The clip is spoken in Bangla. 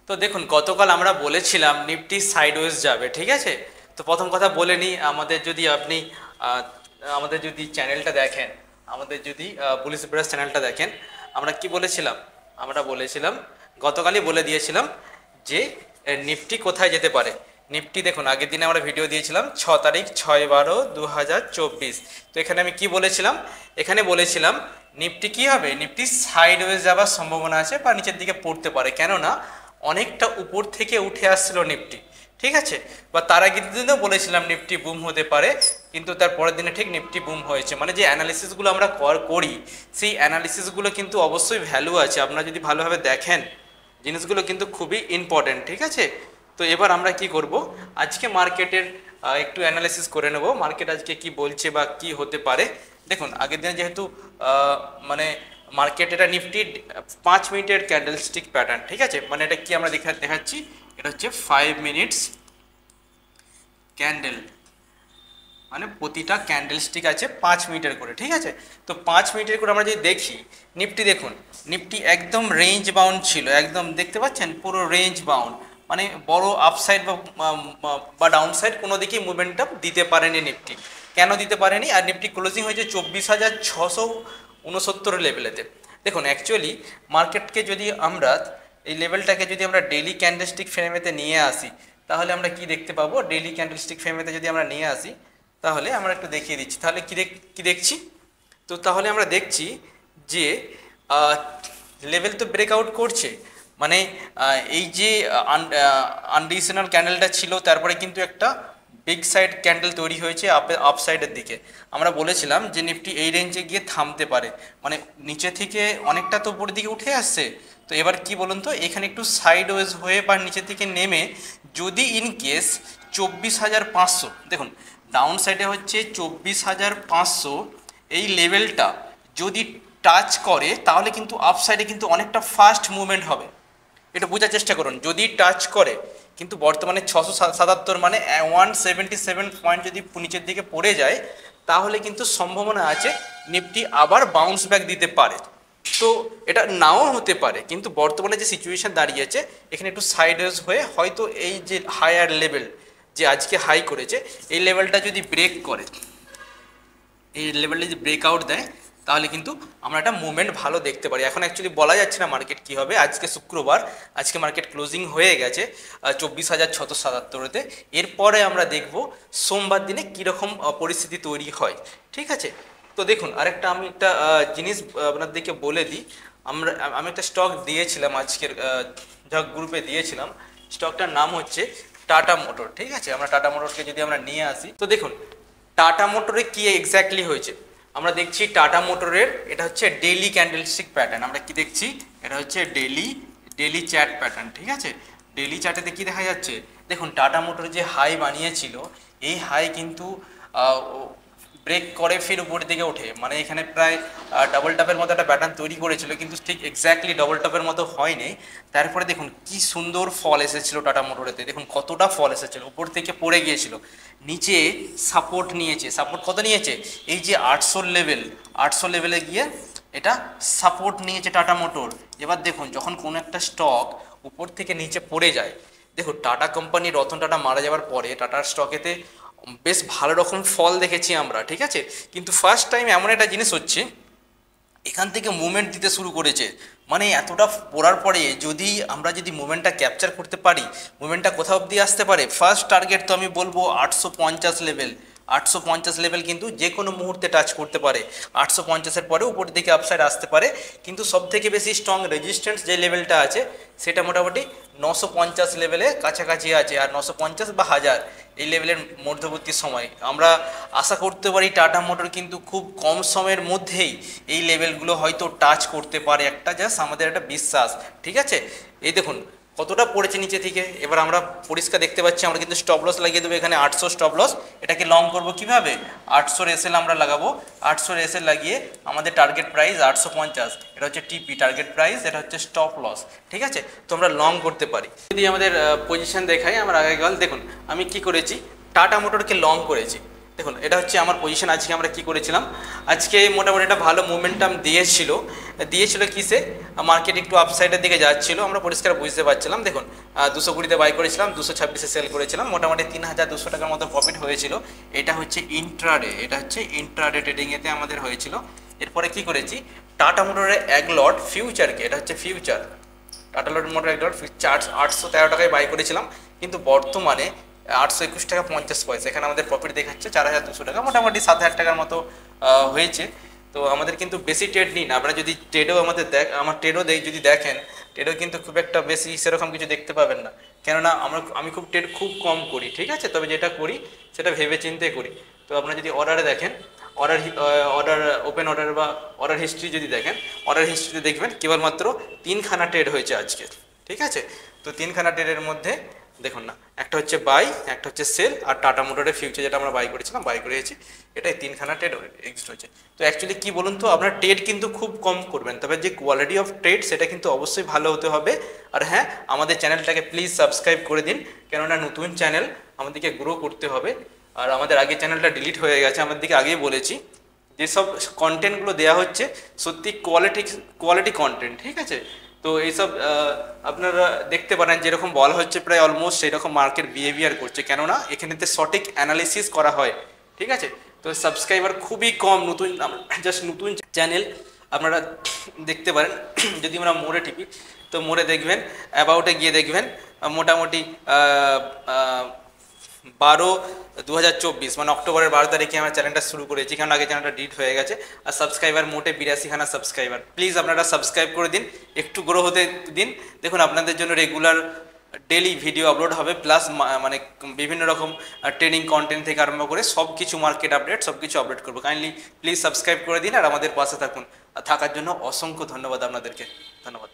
তো দেখুন, গতকাল আমরা বলেছিলাম নিফটি সাইডওয়েজ যাবে, ঠিক আছে। তো প্রথম কথা বলে নিই, আমাদের যদি চ্যানেলটা দেখেন, আমাদের যদি পুলিশ ব্রাস চ্যানেলটা দেখেন, আমরা কি বলেছিলাম? আমরা বলেছিলাম, গতকালই বলে দিয়েছিলাম যে নিফটি কোথায় যেতে পারে। নিফটি দেখুন, আগের দিনে আমরা ভিডিও দিয়েছিলাম 6 তারিখ 6/12/2024। তো এখানে আমি কি বলেছিলাম? এখানে বলেছিলাম নিফটি কি হবে, নিফটি সাইডওয়েজ যাওয়ার সম্ভাবনা আছে বা নিচের দিকে পড়তে পারে, কেননা অনেকটা উপর থেকে উঠে আসছিল নিফটি, ঠিক আছে। বা তার আগের দিনেও বলেছিলাম নিফটি বুম হতে পারে, কিন্তু তার পরের দিনে ঠিক নিফটি বুম হয়েছে। মানে যে অ্যানালিসিসগুলো আমরা করি, সেই অ্যানালিসিসগুলো কিন্তু অবশ্যই ভ্যালু আছে। আপনারা যদি ভালোভাবে দেখেন, জিনিসগুলো কিন্তু খুবই ইম্পর্টেন্ট, ঠিক আছে। তো এবার আমরা কি করব, আজকে মার্কেটের একটু অ্যানালিসিস করে নেব, মার্কেট আজকে কি বলছে বা কি হতে পারে। দেখুন, আগের দিনে যেহেতু মানে মার্কেট, এটা নিফটি 5 মিনিটের ক্যান্ডেলস্টিক প্যাটার্ন, ঠিক আছে। মানে এটা কি আমরা দেখাচ্ছি, এটা হচ্ছে 5 মিনিটস ক্যান্ডেল, মানে প্রতিটা ক্যান্ডেলস্টিক আছে 5 মিনিটের করে, ঠিক আছে। তো 5 মিনিটের করে আমরা যদি দেখি নিফটি, দেখুন নিফটি একদম রেঞ্জ বাউন্ড ছিল, একদম দেখতে পাচ্ছেন পুরো রেঞ্জ বাউন্ড, মানে বড় আপসাইড বা ডাউন সাইড কোনো দিকেই মুভমেন্টটা দিতে পারেনি নিফটি। কেন দিতে পারেনি? আর নিফটি ক্লোজিং হয়েছে 24,669 লেভেলেতে। দেখুন, অ্যাকচুয়ালি মার্কেটকে যদি আমরা এই লেভেলটাকে যদি আমরা ডেইলি ক্যান্ডেলস্টিক ফ্রেমেতে নিয়ে আসি, তাহলে আমরা কি দেখতে পাবো? ডেইলি ক্যান্ডেলস্টিক ফ্রেমেতে যদি আমরা নিয়ে আসি, তাহলে আমরা একটু দেখিয়ে দিচ্ছি। তাহলে কি দেখছি? তো তাহলে আমরা দেখছি যে লেভেল তো ব্রেকআউট করছে, মানে এই যে আনডিশনাল ক্যান্ডেলটা ছিল, তারপরে কিন্তু একটা বিগ সাইড ক্যান্ডেল তৈরি হয়েছে আপ সাইডের দিকে। আমরা বলেছিলাম যে নিফটি এই রেঞ্জে গিয়ে থামতে পারে, মানে নিচে থেকে অনেকটা তো উপরের দিকে উঠে আসছে। তো এবার কি বলুন তো, এখানে একটু সাইডওয়েজ হয়ে বা নিচে থেকে নেমে যদি ইন কেস 24,500, দেখুন ডাউন সাইডে হচ্ছে 24,500, এই লেভেলটা যদি টাচ করে, তাহলে কিন্তু আপ সাইডে কিন্তু অনেকটা ফাস্ট মুভমেন্ট হবে। এটা বোঝার চেষ্টা করুন, যদি টাচ করে, কিন্তু বর্তমানে 677, মানে 177 পয়েন্ট যদি নিচের দিকে পড়ে যায়, তাহলে কিন্তু সম্ভাবনা আছে নিফটি আবার বাউন্স ব্যাক দিতে পারে। তো এটা নাও হতে পারে, কিন্তু বর্তমানে যে সিচুয়েশন দাঁড়িয়েছে, এখানে একটু সাইডওয়েজ হয়ে হয়তো এই যে হায়ার লেভেল, যে আজকে হাই করেছে, এই লেভেলটা যদি ব্রেক করে, এই লেভেলটা যদি ব্রেকআউট দেয়, তাহলে কিন্তু আমরা একটা মুভমেন্ট ভালো দেখতে পারি। এখন অ্যাকচুয়ালি বলা যাচ্ছে না মার্কেট কী হবে। আজকে শুক্রবার, আজকে মার্কেট ক্লোজিং হয়ে গেছে 24,677-তে। এরপরে আমরা দেখব সোমবার দিনে কীরকম পরিস্থিতি তৈরি হয়, ঠিক আছে। তো দেখুন, আরেকটা আমি একটা জিনিস আপনাদেরকে বলে দিই। আমি একটা স্টক দিয়েছিলাম আজকের, যা গ্রুপে দিয়েছিলাম, স্টকটার নাম হচ্ছে টাটা মোটর, ঠিক আছে। আমরা টাটা মোটরকে যদি আমরা নিয়ে আসি, তো দেখুন টাটা মোটরে কি এক্স্যাক্টলি হয়েছে। আমরা দেখছি টাটা মোটরের এটা হচ্ছে ডেইলি ক্যান্ডেলস্টিক প্যাটার্ন। আমরা কি দেখছি? এটা হচ্ছে ডেইলি চ্যাট প্যাটার্ন, ঠিক আছে। ডেইলি চ্যার্টেতে কি দেখা যাচ্ছে? দেখুন টাটা মোটর যে হাই বানিয়েছিল, এই হাই কিন্তু ব্রেক করে ফির উপরের দিকে ওঠে, মানে এখানে প্রায় ডাবল টপের মতো একটা প্যাটার্ন তৈরি করেছিল, কিন্তু ঠিক এক্স্যাক্টলি ডাবল টপের মতো হয়নি। তারপরে দেখুন কি সুন্দর ফল এসেছিল টাটা মোটরেতে, দেখুন কতটা ফল এসেছিল, উপর থেকে পড়ে গিয়েছিল, নিচে সাপোর্ট নিয়েছে। সাপোর্ট কত নিয়েছে? এই যে 800 লেভেলে গিয়ে এটা সাপোর্ট নিয়েছে টাটা মোটর। এবার দেখুন, যখন কোনো একটা স্টক উপর থেকে নিচে পড়ে যায়, দেখুন টাটা কোম্পানি, রতন টাটা মারা যাওয়ার পরে টাটার স্টকেতে বেশ ভালো রকম ফল দেখেছি আমরা, ঠিক আছে। কিন্তু ফার্স্ট টাইম এমন একটা জিনিস হচ্ছে, এখান থেকে মুভমেন্ট দিতে শুরু করেছে, মানে এতটা পড়ার পরে আমরা যদি মুভমেন্টটা ক্যাপচার করতে পারি, মুভমেন্টটা কোথাও অবধি আসতে পারে। ফার্স্ট টার্গেট তো আমি বলবো 850 লেভেল। 850 লেভেল কিন্তু যে কোনো মুহূর্তে টাচ করতে পারে। 850-এর পরে উপর দিকে আপসাইড আসতে পারে, কিন্তু সব থেকে বেশি স্ট্রং রেজিস্ট্যান্স যে লেভেলটা আছে, সেটা মোটামুটি 950 লেভেলের কাছাকাছি আছে। আর 950 বা 1000 এই লেভেলের মধ্যবর্তী সময় আমরা আশা করতে পারি টাটা মোটর কিন্তু খুব কম সময়ের মধ্যেই এই লেভেলগুলো হয়তো টাচ করতে পারে। একটা জাস্ট আমাদের একটা বিশ্বাস, ঠিক আছে। এই দেখুন কতটা পড়েছে নিচে থেকে। এবার আমরা পরিষ্কার দেখতে পাচ্ছি, আমরা কিন্তু স্টপ লস লাগিয়ে দেবো এখানে 800 স্টপ লস। এটাকে লং করবো কিভাবে? 800 এসএল আমরা লাগাবো। 800 এসএল লাগিয়ে আমাদের টার্গেট প্রাইস 850, এটা হচ্ছে টিপি টার্গেট প্রাইস, এটা হচ্ছে স্টপ লস, ঠিক আছে। তো আমরা লং করতে পারি। যদি আমাদের পজিশন দেখাই, আমরা আগে গেল, দেখুন আমি কি করেছি, টাটা মোটরকে লং করেছি। দেখুন এটা হচ্ছে আমার পজিশন। আজকে আমরা কি করেছিলাম, আজকে মোটামুটি একটা ভালো মোমেন্টাম দিয়েছিল কিসে, মার্কেট একটু আপসাইডের দিকে যাচ্ছিল, আমরা পরিষ্কার বুঝতে পারছিলাম। দেখুন 220-তে বাই করেছিলাম, 226-এ সেল করেছিলাম, মোটামুটি 3200 টাকার মতো প্রফিট হয়েছিল। এটা হচ্ছে ইন্ট্রাডে ট্রেডিংয়েতে আমাদের হয়েছিল। এরপরে কি করেছি, টাটা মোটরের এক লট ফিউচারকে, এটা হচ্ছে ফিউচার, টাটা মোটর এক লট 813 টাকায় বাই করেছিলাম, কিন্তু বর্তমানে 821 টাকা 50 পয়সা, এখানে আমাদের প্রফিট দেখাচ্ছে 4200 টাকা, মোটামুটি 7000 টাকার মতো হয়েছে। তো আমাদের কিন্তু বেশি ট্রেড নিন, আপনারা যদি ট্রেডও আমার ট্রেডও যদি দেখেন, ট্রেডও কিন্তু খুব একটা বেশি সেরকম কিছু দেখতে পাবেন না, কেননা আমি ট্রেড খুব কম করি, ঠিক আছে, তবে যেটা করি সেটা ভেবে চিন্তে করি। তো আপনারা যদি অর্ডারে দেখেন, অর্ডার ওপেন অর্ডার বা অর্ডার হিস্ট্রি যদি দেখেন, অর্ডার হিস্ট্রিতে দেখবেন কেবলমাত্র 3খানা ট্রেড হয়েছে আজকে, ঠিক আছে। তো 3খানা ট্রেডের মধ্যে দেখুন না, একটা হচ্ছে বাই, একটা হচ্ছে সেল, আর টাটা মোটরের ফিউচার যেটা আমরা বাই করেছি, এটাই 3খানা ট্রেড এক্সিস্ট হয়েছে। তো অ্যাকচুয়ালি কি বলুন তো, আপনার ট্রেড কিন্তু খুব কম করবেন, তবে যে কোয়ালিটি অফ ট্রেড সেটা কিন্তু অবশ্যই ভালো হতে হবে। আর হ্যাঁ, আমাদের চ্যানেলটাকে প্লিজ সাবস্ক্রাইব করে দিন, কেননা নতুন চ্যানেল, আমাদেরকে গ্রো করতে হবে। আর আমাদের আগের চ্যানেলটা ডিলিট হয়ে গেছে, আমাদেরকে আগেই বলেছি, যেসব কন্টেন্টগুলো দেওয়া হচ্ছে সত্যি কোয়ালিটি কন্টেন্ট, ঠিক আছে। তো এইসব আপনারা দেখতে পারেন, যেরকম বলা হচ্ছে প্রায় অলমোস্ট সেই রকম মার্কেট বিহেভিয়ার করছে, কেননা এখানেতে সঠিক অ্যানালিসিস করা হয়, ঠিক আছে। তো সাবস্ক্রাইবার খুবই কম, নতুন চ্যানেল আপনারা দেখতে পারেন। যদি আমরা মোড়ে টিপি, তো মোড়ে দেখবেন, অ্যাবাউটে গিয়ে দেখবেন মোটামুটি 12/2024 মানে অক্টোবরের 12 তারিখে আমার চ্যানেলটা শুরু করেছি, কারণ আগে চ্যানেলটা ডিলিট হয়ে গেছে। আর সাবস্ক্রাইবার মোটে 82খানা সাবস্ক্রাইবার, প্লিজ আপনারা সাবস্ক্রাইব করে দিন, একটু গ্রো হতে দিন। দেখুন আপনাদের জন্য রেগুলার ডেলি ভিডিও আপলোড হবে, প্লাস মানে বিভিন্ন রকম ট্রেনিং কন্টেন্ট থেকে আরম্ভ করে সব কিছু মার্কেট আপডেট সব কিছু আপডেট করবো। কাইন্ডলি প্লিজ সাবস্ক্রাইব করে দিন, আর আমাদের পাশে থাকার জন্য অসংখ্য ধন্যবাদ আপনাদেরকে, ধন্যবাদ।